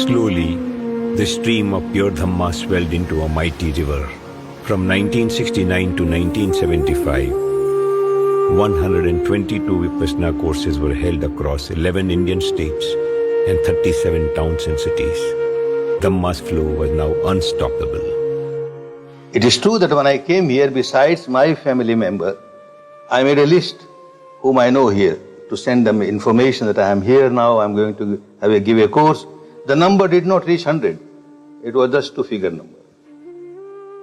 Slowly, the stream of pure Dhamma swelled into a mighty river. From 1969 to 1975, 122 Vipassana courses were held across 11 Indian states and 37 towns and cities. Dhamma's flow was now unstoppable. It is true that when I came here, besides my family member, I made a list whom I know here to send them information that I am here now, I am going to give a course. The number did not reach 100. It was just two-figure number.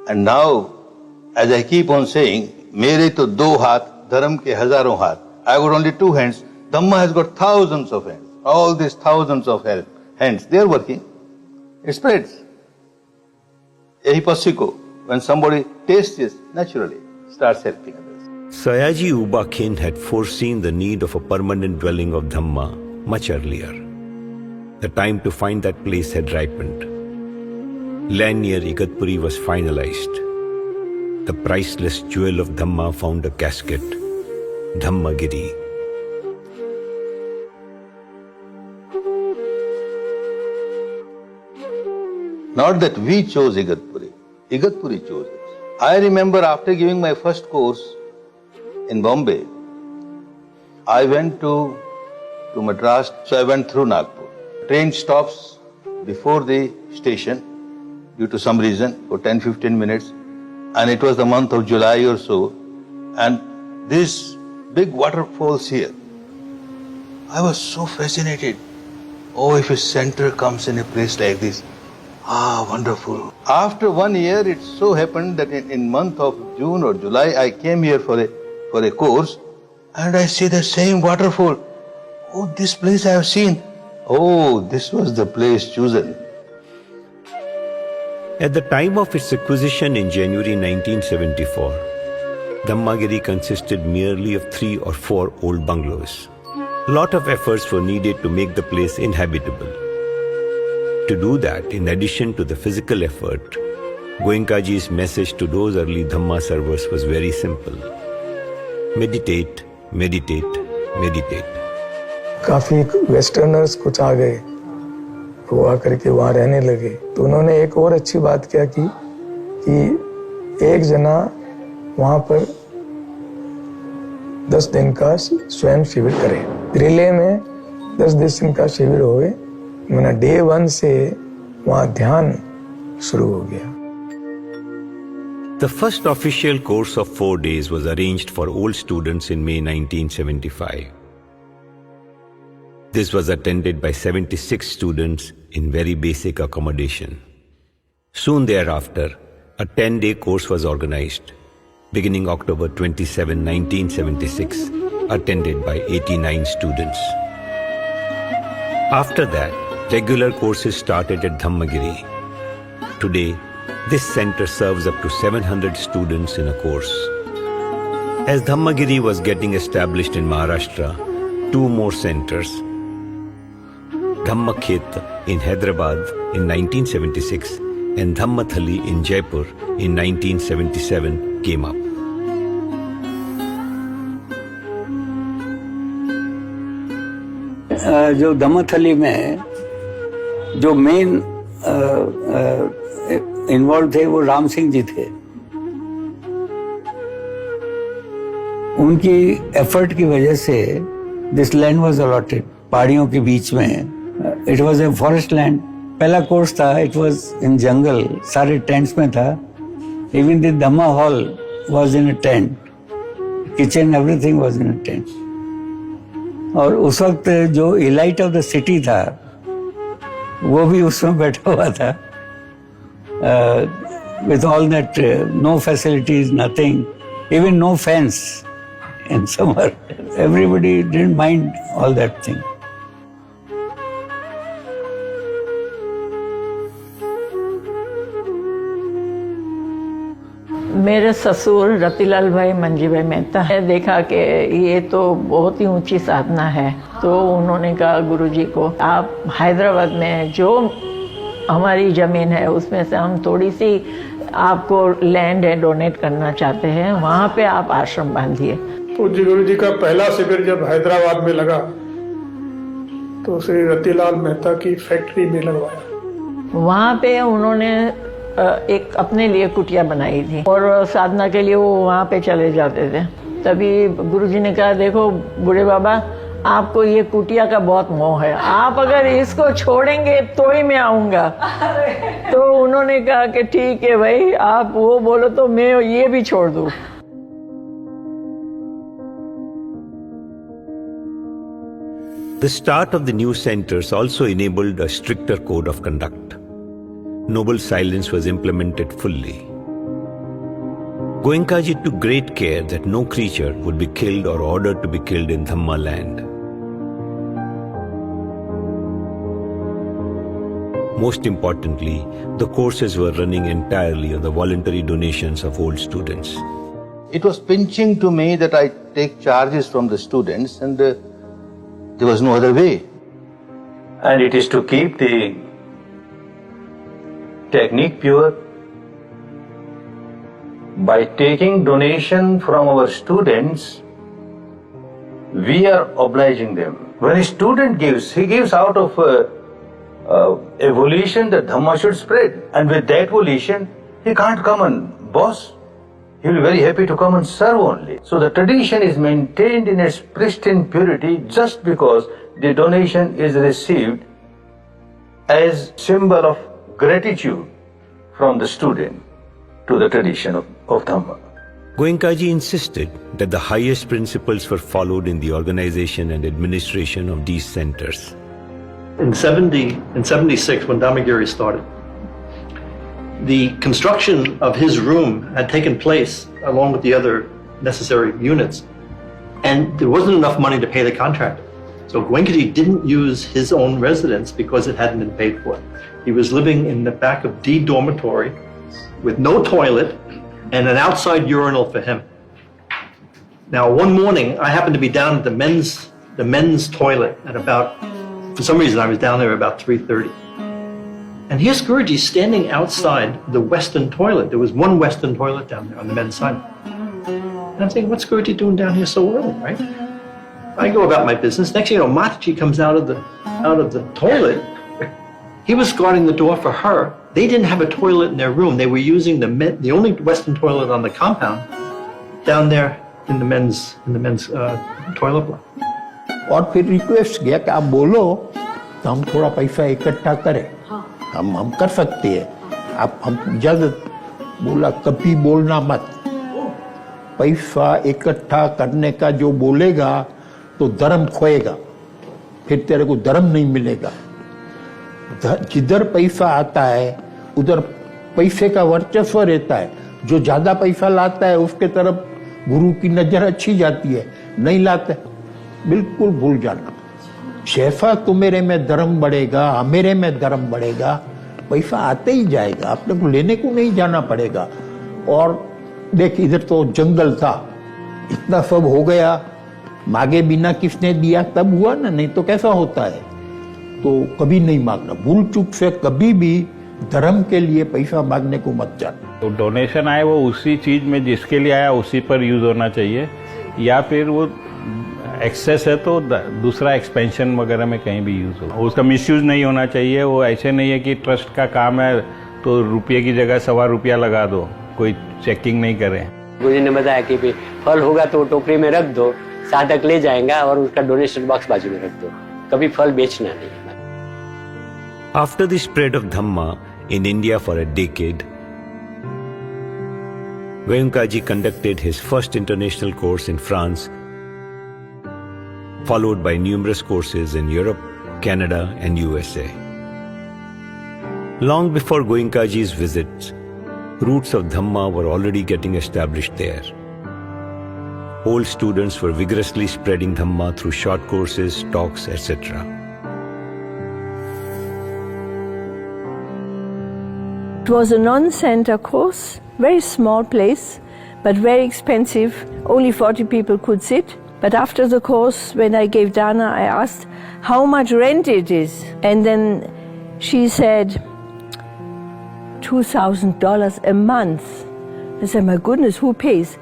And now, as I keep on saying, mere to do haath, dharam ke hazaron haath. I got only two hands. Dhamma has got thousands of hands. All these thousands of hands, they are working. It spreads. Yahi pasiko. When somebody tastes this, naturally starts helping others. Sayaji Uba Khin had foreseen the need of a permanent dwelling of Dhamma much earlier. The time to find that place had ripened. Land near Igatpuri was finalized. The priceless jewel of Dhamma found a casket, Dhammagiri. Not that we chose Igatpuri. Igatpuri chose it. I remember after giving my first course in Bombay, I went to Madras, so I went through Nagpur. Train stops before the station due to some reason for 10-15 minutes, and it was the month of July or so, and these big waterfalls here. I was so fascinated. Oh, if a center comes in a place like this, wonderful. After 1 year, it so happened that in month of June or July, I came here for a course, and I see the same waterfall. Oh, this place I have seen. Oh, this was the place chosen. At the time of its acquisition in January 1974, Dhammagiri consisted merely of 3 or 4 old bungalows. A lot of efforts were needed to make the place inhabitable. To do that, in addition to the physical effort, Goenkaji's message to those early Dhamma servers was very simple. Meditate, meditate, meditate. काफी westerners कुछ आ गए, वो आकर के वहाँ रहने लगे, तो उन्होंने एक और अच्छी बात क्या की कि एक जना वहाँ पर 10 दिन का स्वयं शिविर करे। रिले में 10 दिन का शिविर हो गए, मैंने डे 1 से वहाँ ध्यान शुरू हो गया। The first official course of 4 days was arranged for old students in May 1975. This was attended by 76 students in very basic accommodation. Soon thereafter, a 10-day course was organized, beginning October 27, 1976, attended by 89 students. After that, regular courses started at Dhammagiri. Today, this center serves up to 700 students in a course. As Dhammagiri was getting established in Maharashtra, 2 more centers, Dhammakhet in Hyderabad in 1976 and Dhammathali in Jaipur in 1977 came up. जो धम्मथली में जो main involve थे वो राम सिंह जी थे। उनकी effort की वजह से दिस लैंड वाज अलॉटेड पहाड़ियों के बीच में। It was a forest land. पहला कोर्स था, इट वाज इन जंगल, सारे टेंट्स में था। Even the Dhamma hall was in a tent, kitchen everything was in a tent. और उस वक्त जो इलाइट ऑफ द सिटी था वो भी उसमें बैठा हुआ था, with all that, no facilities, nothing, even no fence in summer. Everybody didn't mind all that thing. मेरे ससुर रतिलाल भाई मंजी भाई मेहता है, देखा कि ये तो बहुत ही ऊंची साधना है, तो उन्होंने कहा गुरुजी को, आप हैदराबाद में जो हमारी ज़मीन है उसमें से हम थोड़ी सी आपको लैंड है डोनेट करना चाहते हैं, वहाँ पे आप आश्रम बांधिए। पूज्य गुरुजी का पहला शिविर जब हैदराबाद में लगा तो श्री रतिलाल मेहता की फैक्ट्री में लगवाया। वहाँ पे उन्होंने एक अपने लिए कुटिया बनाई थी और साधना के लिए वो वहाँ पे चले जाते थे। तभी गुरुजी ने कहा, देखो बूढ़े बाबा, आपको ये कुटिया का बहुत मोह है, आप अगर इसको छोड़ेंगे तो ही मैं आऊँगा। तो उन्होंने कहा कि ठीक है भाई, आप वो बोलो तो मैं ये भी छोड़ दूँ। The start of the new centers also enabled a stricter code of conduct. Noble silence was implemented fully. Goenkaji took great care that no creature would be killed or ordered to be killed in Dhamma land. Most importantly, the courses were running entirely on the voluntary donations of old students. It was pinching to me that I take charges from the students, and there was no other way. And it is to keep the technique pure. By taking donation from our students, we are obliging them. When a student gives, he gives out of a volition that Dhamma should spread. And with that volition, he can't come and boss. He will be very happy to come and serve only. So the tradition is maintained in its pristine purity just because the donation is received as symbol of gratitude from the student to the tradition of Dhamma. Goenkaji insisted that the highest principles were followed in the organization and administration of these centers. In 76, when Dhammagiri started, the construction of his room had taken place along with the other necessary units, and there wasn't enough money to pay the contractor. So Goenkaji didn't use his own residence because it hadn't been paid for. He was living in the back of D dormitory with no toilet and an outside urinal for him. Now, one morning, I happened to be down at the men's toilet at about, for some reason, I was down there about 3:30. And here's Guruji standing outside the Western toilet. There was one Western toilet down there on the men's side. And I'm thinking, what's Guruji doing down here so early, right? I go about my business. Next thing you know, Mataji comes out of the toilet. He was guarding the door for her. They didn't have a toilet in their room. They were using the only Western toilet on the compound down there in the men's toilet block. और फिर request किया कि आप बोलो तो हम थोड़ा पैसा इकट्ठा करें। हम कर सकते हैं। आप हम इजाजत बोला, कभी बोलना मत। पैसा इकट्ठा करने का जो बोलेगा तो धर्म खोएगा, फिर तेरे को धर्म नहीं मिलेगा। जिधर पैसा आता है उधर पैसे का वर्चस्व रहता है। जो ज्यादा पैसा लाता है उसके तरफ गुरु की नजर अच्छी जाती है, नहीं लाते बिल्कुल भूल जाना। जैसा तुम्हारे में धर्म बढ़ेगा, मेरे में धर्म बढ़ेगा, पैसा आते ही जाएगा, अपने को लेने को नहीं जाना पड़ेगा। और देख, इधर तो जंगल था, इतना सब हो गया, मांगे बिना किसने दिया, तब हुआ ना, नहीं तो कैसा होता है। तो कभी नहीं मांगना, भूल चूक से कभी भी धर्म के लिए पैसा मांगने को मत जाना। तो डोनेशन आए वो उसी चीज में जिसके लिए आया उसी पर यूज होना चाहिए, या फिर वो एक्सेस है तो दूसरा एक्सपेंशन वगैरह में कहीं भी यूज हो। उसका मिसयूज नहीं होना चाहिए। वो ऐसे नहीं है कि ट्रस्ट का काम है तो रुपये की जगह ₹1.25 लगा दो, कोई चेकिंग नहीं करे। गुरुजी ने बताया कि फल होगा तो टोकरी में रख दो, साधक ले जाएगा और उसका डोनेशन बॉक्स बाजू में रख दो, कभी फल बेचना नहीं। After the spread of Dhamma in India for a decade, Goenkaji conducted his first international course in France, followed by numerous courses in Europe, Canada, and USA. Long before Goenkaji's visits, roots of Dhamma were already getting established there. Old students were vigorously spreading Dhamma through short courses, talks, etc. It was a non-center course, very small place, but very expensive. Only 40 people could sit. But after the course, when I gave Dana, I asked how much rent it is. And then she said, $2,000 a month. I said, my goodness, who pays?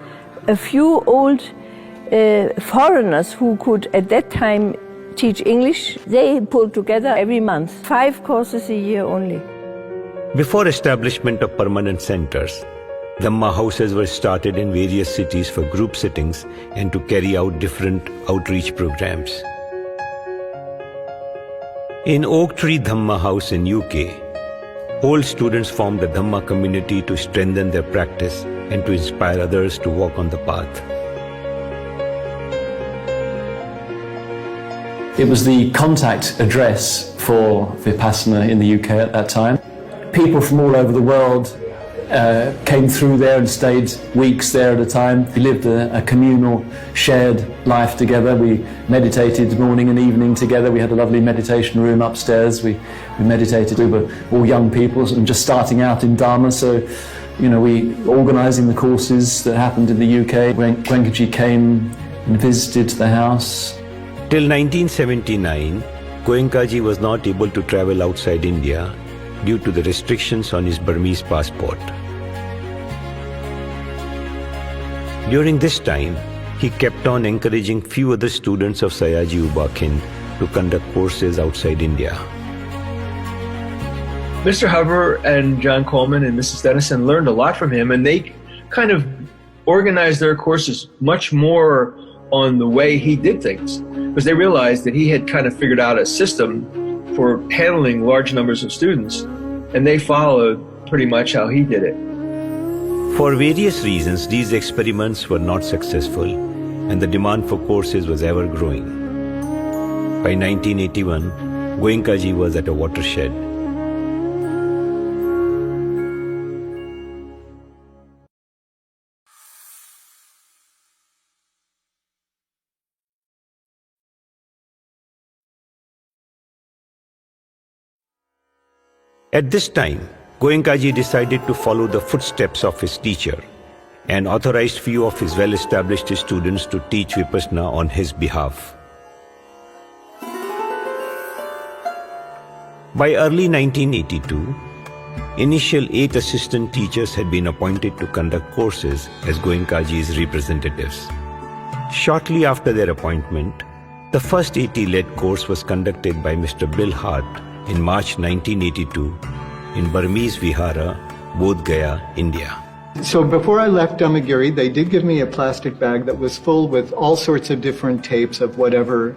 A few old foreigners who could at that time teach English, they pulled together every month. 5 courses a year only. Before establishment of permanent centers, Dhamma houses were started in various cities for group sittings and to carry out different outreach programs. In Oak Tree Dhamma House in UK, old students formed a Dhamma community to strengthen their practice and to inspire others to walk on the path. It was the contact address for Vipassana in the UK at that time. People from all over the world came through there and stayed weeks there at a time. We lived a communal, shared life together. We meditated morning and evening together. We had a lovely meditation room upstairs. We meditated. We were all young people and just starting out in Dharma, so we organising the courses that happened in the UK. When Goenkaji came and visited the house. Till 1979, Goenkaji was not able to travel outside India due to the restrictions on his Burmese passport. During this time, he kept on encouraging few other students of Sayaji Uba Khin to conduct courses outside India. Mr. Hover and John Coleman and Mrs. Dennison learned a lot from him, and they kind of organized their courses much more on the way he did things, because they realized that he had kind of figured out a system for handling large numbers of students, and they followed pretty much how he did it. For various reasons, these experiments were not successful, and the demand for courses was ever growing. By 1981, Goenkaji was at a watershed. At this time, Goenkaji decided to follow the footsteps of his teacher and authorized few of his well-established students to teach Vipassana on his behalf. By early 1982, initial 8 assistant teachers had been appointed to conduct courses as Goenkaji's representatives. Shortly after their appointment, the first 80-led course was conducted by Mr. Bill Hart in March 1982 in Burmese Vihara, Bodh Gaya, India. So before I left Dhammagiri, they did give me a plastic bag that was full with all sorts of different tapes of whatever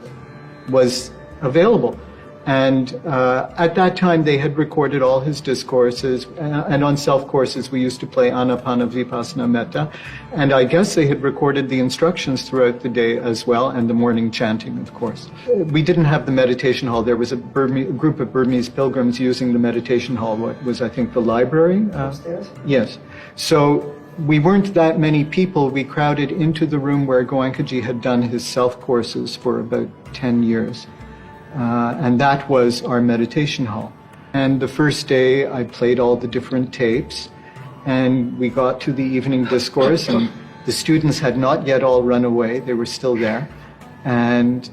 was available. And at that time, they had recorded all his discourses, and on self-courses, we used to play Anapana Vipassana Metta, and I guess they had recorded the instructions throughout the day as well, and the morning chanting, of course. We didn't have the meditation hall. There was a group of Burmese pilgrims using the meditation hall, what was, I think, the library? Upstairs? Yes. So we weren't that many people. We crowded into the room where Goenkaji had done his self-courses for about 10 years. And that was our meditation hall. And the first day I played all the different tapes, and we got to the evening discourse, and the students had not yet all run away. They were still there. And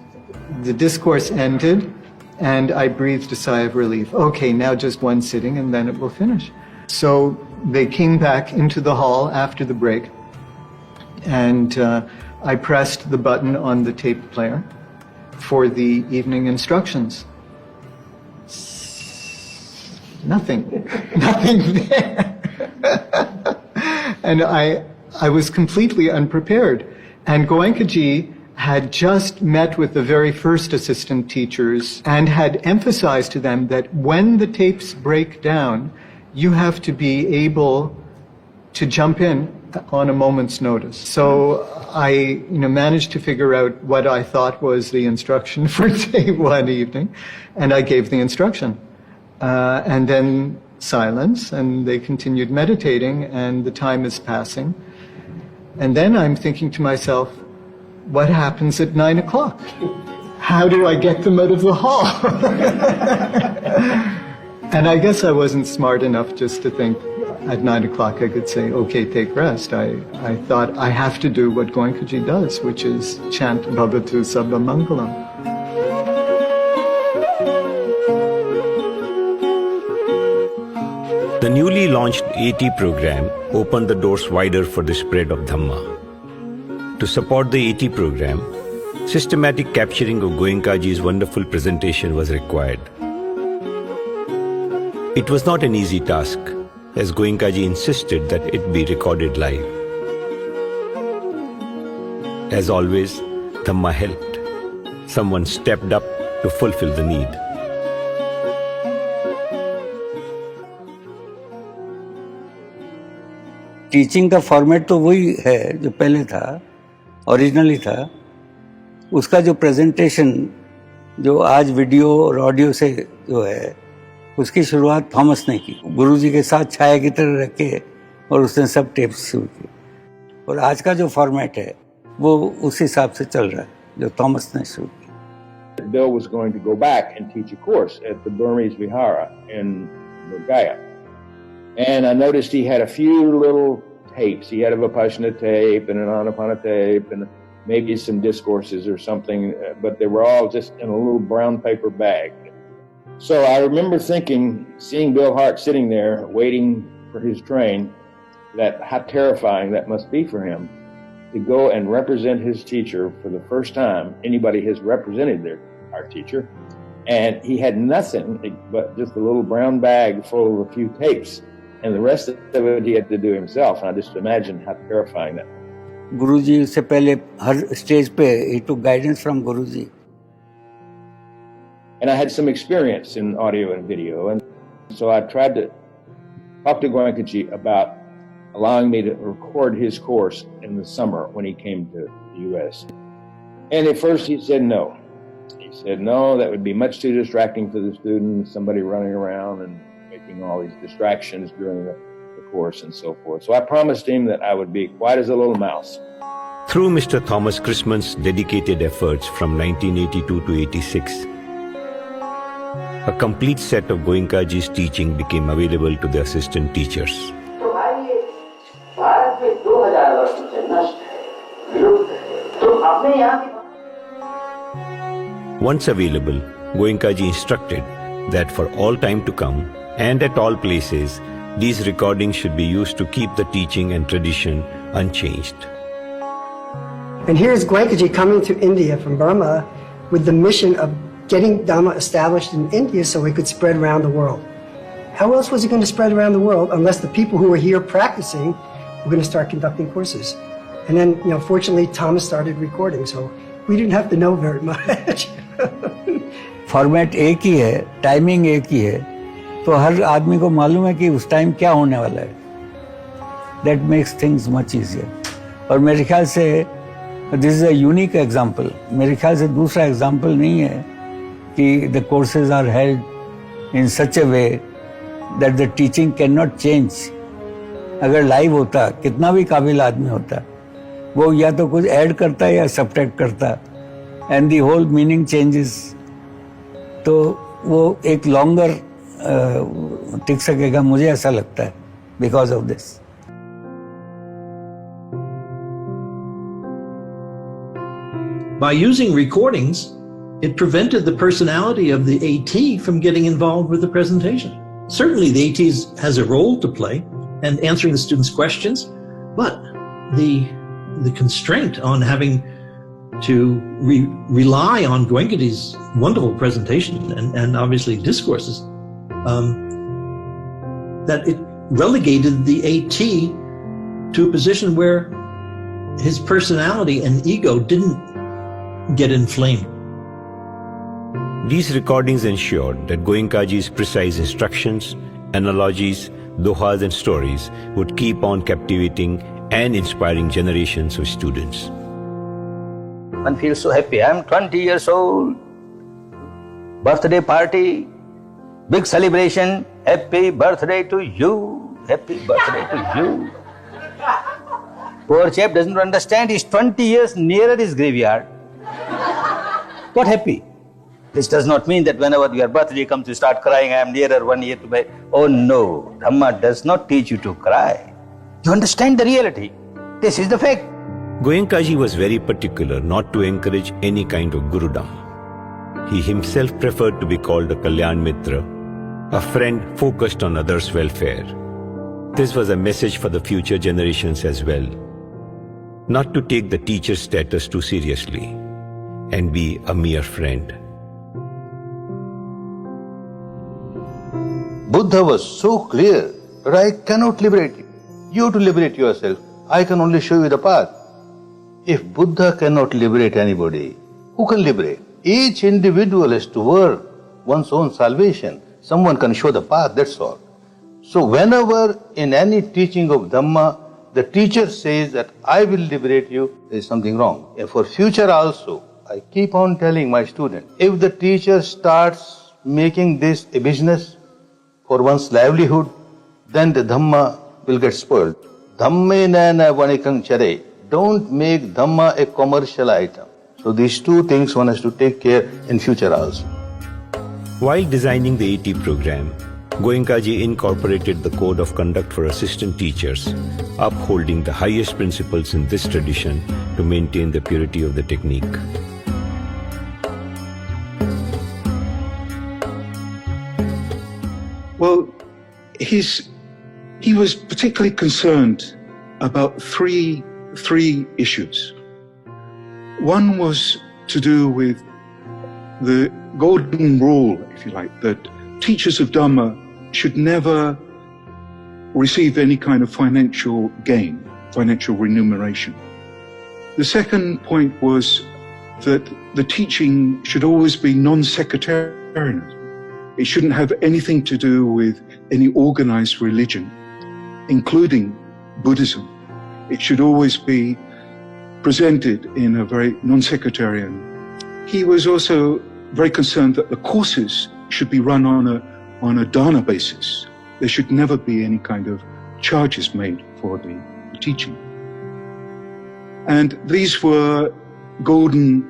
the discourse ended, and I breathed a sigh of relief. Okay, now just one sitting, and then it will finish. So they came back into the hall after the break, and I pressed the button on the tape player for the evening instructions. Nothing there. And I was completely unprepared. And Goenkaji had just met with the very first assistant teachers and had emphasized to them that when the tapes break down, you have to be able to jump in on a moment's notice. So I managed to figure out what I thought was the instruction for day one evening, and I gave the instruction. And then silence, and they continued meditating, and the time is passing. And then I'm thinking to myself, what happens at 9 o'clock? How do I get them out of the hall? And I guess I wasn't smart enough just to think at 9 o'clock I could say, okay, take rest. I thought I have to do what Goenkaji does, which is chant Bhavatu Sabba Mangalam. The newly launched AT program opened the doors wider for the spread of Dhamma. To support the AT program, systematic capturing of Goenkaji's wonderful presentation was required. It was not an easy task, as Goenkaji insisted that it be recorded live. As always, Dhamma helped. Someone stepped up to fulfill the need. Teaching का format तो वही है जो पहले था, originally था। उसका जो प्रेजेंटेशन जो आज वीडियो और ऑडियो से जो है, उसकी शुरुआत थॉमस ने की। गुरुजी के साथ छाया की तरह रख के और उसने सब टेप्स शुरू की। और आज का जो फॉर्मेट है वो उस हिसाब से चल रहा है जो थॉमस ने शुरू किया। Bill was going to go back and teach a course at the Burmese Vihara in Gaya. And I noticed he had a few little tapes. He had a Vipassana tape and an Anapana tape and maybe some discourses or something, but they were all just in a little brown paper bag. So I remember thinking, seeing Bill Hart sitting there waiting for his train, that how terrifying that must be for him to go and represent his teacher for the first time. Anybody has represented our teacher. And he had nothing but just a little brown bag full of a few tapes. And the rest of it he had to do himself. And I just imagine how terrifying that was. गुरुजी से पहले हर stage पे he took guidance from Guruji. And I had some experience in audio and video. And so I tried to talk to Goenkaji about allowing me to record his course in the summer when he came to the U.S. And at first he said no. He said, no, that would be much too distracting for the students, somebody running around and making all these distractions during the course and so forth. So I promised him that I would be quiet as a little mouse. Through Mr. Thomas Chrisman's dedicated efforts from 1982 to 86, a complete set of Goenkaji's teaching became available to the assistant teachers. Once available, Goenkaji instructed that for all time to come and at all places, these recordings should be used to keep the teaching and tradition unchanged. And here's Goenkaji coming to India from Burma with the mission of getting Dhamma established in India so it could spread around the world. How else was it going to spread around the world unless the people who were here practicing were going to start conducting courses? And then, fortunately, Thomas started recording, so we didn't have to know very much. Format एक ही है, timing एक ही है, तो हर आदमी को मालूम है कि उस टाइम क्या होने वाला है. That makes things much easier. और मेरे ख्याल से this is a unique example. मेरे ख्याल से दूसरा एग्जाम्पल नहीं है कि the courses are held in such a way that the teaching cannot change. अगर लाइव होता, कितना भी काबिल आदमी होता, वो या तो कुछ ऐड करता या सब्ट्रैक्ट करता, and the whole meaning changes. तो वो एक लॉन्गर टिक सकेगा, मुझे ऐसा लगता है, because of this. By using recordings, it prevented the personality of the AT from getting involved with the presentation. Certainly the AT has a role to play and answering the students' questions, but the constraint on having to rely on Goenkaji's wonderful presentation and obviously discourses, that it relegated the AT to a position where his personality and ego didn't get inflamed. These recordings ensured that Goenkaji's precise instructions, analogies, dohas and stories would keep on captivating and inspiring generations of students. One feels so happy. I'm 20 years old. Birthday party, big celebration. Happy birthday to you. Happy birthday to you. Poor chap doesn't understand. He's 20 years nearer his graveyard. Not happy. This does not mean that whenever your birthday comes, you start crying. I am nearer 1 year to my. Oh no, Dhamma does not teach you to cry. You understand the reality. This is the fact. Goenkaji was very particular not to encourage any kind of gurudom. He himself preferred to be called a Kalyan Mitra, a friend focused on others' welfare. This was a message for the future generations as well. Not to take the teacher's status too seriously and be a mere friend. Buddha Buddha was so clear that I cannot liberate you. You have to liberate yourself. I can only show you the path. If Buddha cannot liberate anybody, who can liberate? Each individual has to work one's own salvation. Someone can show the path, that's all. So whenever in any teaching of Dhamma, the teacher says that I will liberate you, there is something wrong. And for future also, I keep on telling my students, if the teacher starts making this a business for one's livelihood, then the Dhamma will get spoiled. Dhamme nana vanikang chare. Don't make Dhamma a commercial item. So these two things one has to take care in future also. While designing the AT program, Goenkaji incorporated the code of conduct for assistant teachers, upholding the highest principles in this tradition to maintain the purity of the technique. Well, he was particularly concerned about three issues. One was to do with the golden rule, if you like, that teachers of Dhamma should never receive any kind of financial gain, financial remuneration. The second point was that the teaching should always be non-sectarian. It shouldn't have anything to do with any organized religion, including Buddhism. It should always be presented in a very non-sectarian. He was also very concerned that the courses should be run on a dana basis. There should never be any kind of charges made for the teaching. And these were golden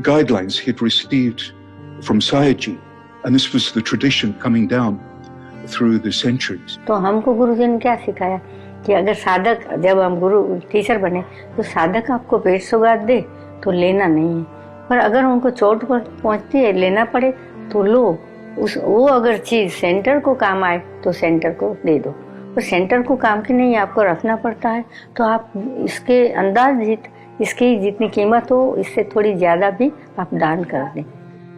guidelines he had received from Sayagyi, and this was the tradition coming down through the centuries. तो हमको गुरुजी ने क्या सिखाया कि अगर साधक, जब हम गुरु टीचर बने तो साधक आपको पेट सौगात दे तो लेना नहीं है, पर अगर उनको चोट पहुंचती है लेना पड़े तो लो। वो अगर चीज सेंटर को काम आए तो सेंटर को दे दो, और सेंटर को काम की नहीं आपको रखना पड़ता है तो आप इसके अंदाजित इसकी जितनी कीमत हो इससे थोड़ी ज्यादा भी आप दान कर दें।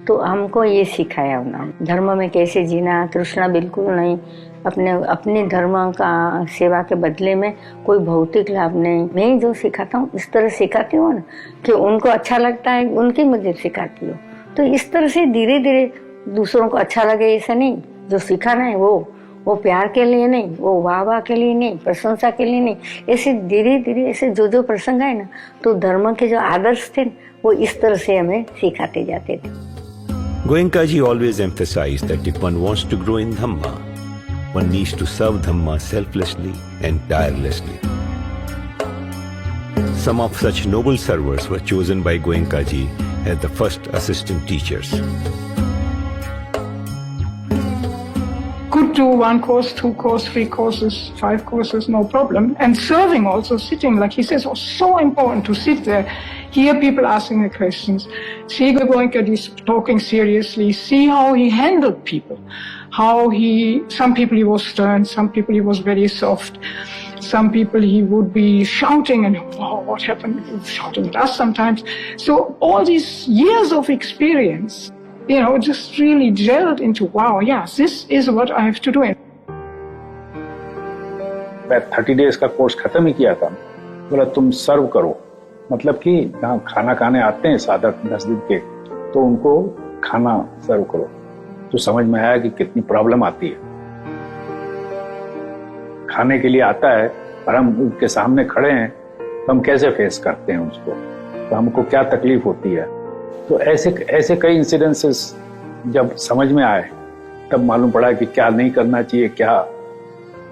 तो हमको ये सिखाया उन्होंने धर्म में कैसे जीना, तृष्णा बिल्कुल नहीं, अपने धर्म का सेवा के बदले में कोई भौतिक लाभ नहीं। मैं जो सिखाता हूँ इस तरह सिखाती हूँ ना कि उनको अच्छा लगता है, उनकी मुझे सिखाती हूँ। तो इस तरह से धीरे धीरे दूसरों को अच्छा लगे ऐसा नहीं, जो सिखाना है वो प्यार के लिए नहीं, वो वाह के लिए नहीं, प्रशंसा के लिए नहीं, ऐसे धीरे धीरे ऐसे जो प्रसंग है ना तो धर्म के जो आदर्श थे वो इस तरह से हमें सिखाते जाते थे। Goenkaji always emphasized that if one wants to grow in Dhamma, one needs to serve Dhamma selflessly and tirelessly. Some of such noble servers were chosen by Goenkaji as the first assistant teachers. Could do 1 course, 2 courses, 3 courses, 5 courses, no problem. And serving also, sitting, like he says, was so important to sit there, hear people asking the questions, see Goenkaji talking seriously, see how he handled people, some people he was stern, some people he was very soft, some people he would be shouting and, wow, what happened? Shouting at us sometimes. So all these years of experience, just really gelled into, wow, yes, this is what I have to do. मैं 30 days का course खत्म ही किया था। बोला तुम सर्व करो, मतलब कि जहाँ खाना खाने आते हैं साधक नजदीक के, तो उनको खाना सर्व करो। तो समझ में आया कि कितनी प्रॉब्लम आती है। खाने के लिए आता है और हम उनके सामने खड़े हैं तो हम कैसे फेस करते हैं उसको, तो हमको क्या तकलीफ होती है। तो ऐसे कई इंसिडेंसेस जब समझ में आए तब मालूम पड़ा कि क्या नहीं करना चाहिए, क्या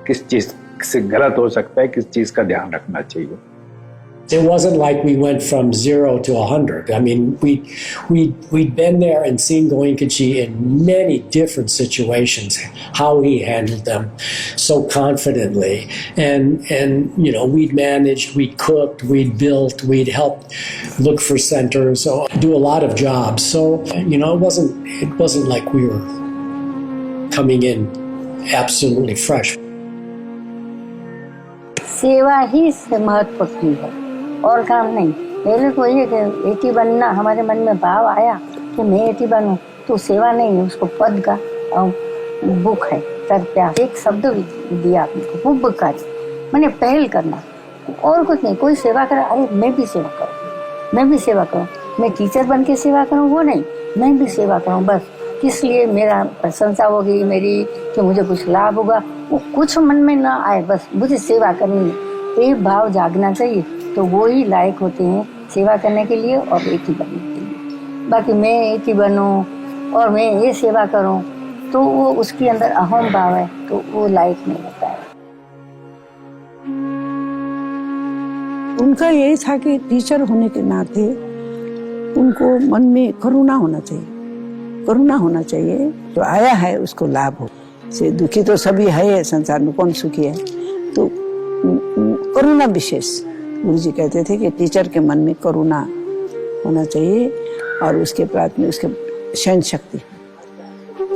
किस चीज से गलत हो सकता है, किस चीज का ध्यान रखना चाहिए। It wasn't like we went from 0 to 100. I mean, we'd been there and seen Goenkaji in many different situations, how he handled them so confidently. And we'd managed, we'd cooked, we'd built, we'd helped look for centers, so do a lot of jobs. So, it wasn't like we were coming in absolutely fresh. सेवा ही महत्वपूर्ण है और काम नहीं। मेरे को ये कि एटी बनना, हमारे मन में भाव आया कि मैं एटी बनूं, तो सेवा नहीं है, उसको पद का बुक है तरप्या, एक शब्द दिया आपने को, उपकारी मैंने पहल करना और कुछ नहीं। कोई सेवा करे, अरे मैं भी सेवा करूँ, मैं भी सेवा करूँ, मैं टीचर बन के सेवा करूँ वो नहीं, मैं भी सेवा करूँ। बस किस लिए मेरा प्रशंसा होगी मेरी, कि मुझे कुछ लाभ होगा, वो कुछ मन में ना आए, बस मुझे सेवा करनी है, एक भाव जागना चाहिए। तो वो ही लायक होते हैं सेवा करने के लिए और एक ही बनने के लिए। बाकी मैं एक ही बनूं और मैं ये सेवा करूं तो वो उसके अंदर अहम भाव है, तो वो लायक नहीं होता है। उनका यही था कि टीचर होने के नाते उनको मन में करुणा होना चाहिए, करुणा होना चाहिए। जो आया है उसको लाभ हो। से दुखी तो सभी है संसार में, कौन सुखी है, तो करुणा विशेष गुरु जी कहते थे कि टीचर के मन में करुणा होना चाहिए और उसके बाद में उसके सहन शक्ति।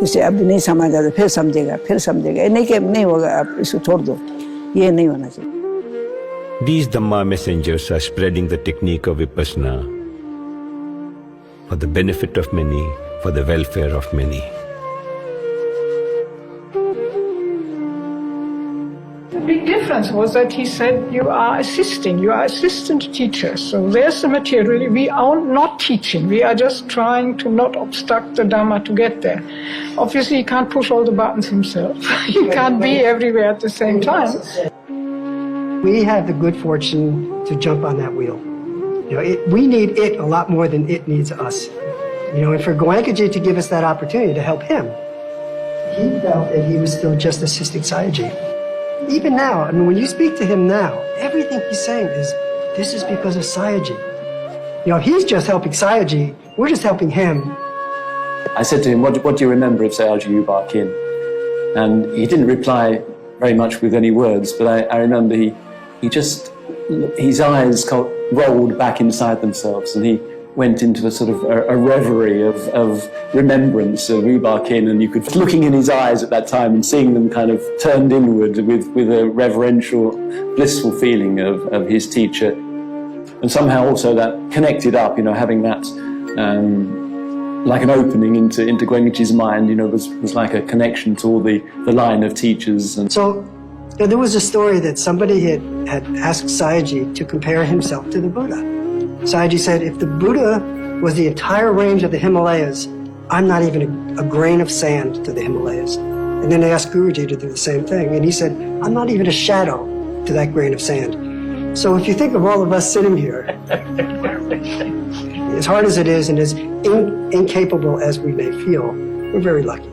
उसे अब नहीं समझ आता फिर समझेगा, फिर समझेगा, नहीं कि नहीं होगा आप इसको छोड़ दो, ये नहीं होना चाहिए। These Dhamma messengers are spreading the technique of Vipassana for the benefit of many, for the welfare of many. The big difference was that he said, you are assistant teachers. So there's the material. We are not teaching. We are just trying to not obstruct the Dhamma to get there. Obviously, he can't push all the buttons himself. He can't be everywhere at the same time. We have the good fortune to jump on that wheel. You know, we need it a lot more than it needs us. You know, and for Goenkaji to give us that opportunity to help him, he felt that he was still just assisting Sayagyi. Even now, I mean, when you speak to him now, everything he's saying is, this is because of Sayagyi. You know, he's just helping Sayagyi, we're just helping him. I said to him, what do you remember of Sayagyi U Ba Khin? And he didn't reply very much with any words, but I remember his eyes rolled back inside themselves, and he went into a sort of a reverie of remembrance of U Ba Khin, and you could, looking in his eyes at that time and seeing them kind of turned inward with a reverential, blissful feeling of his teacher. And somehow also that connected up, you know, having that like an opening into Goenkaji's mind, you know, was like a connection to all the line of teachers. And so you know, there was a story that somebody had asked Sayagyi to compare himself to the Buddha. Sayagyi said, if the Buddha was the entire range of the Himalayas, I'm not even a grain of sand to the Himalayas. And then they asked Guruji to do the same thing, and he said, I'm not even a shadow to that grain of sand. So if you think of all of us sitting here, as hard as it is and as incapable as we may feel, we're very lucky.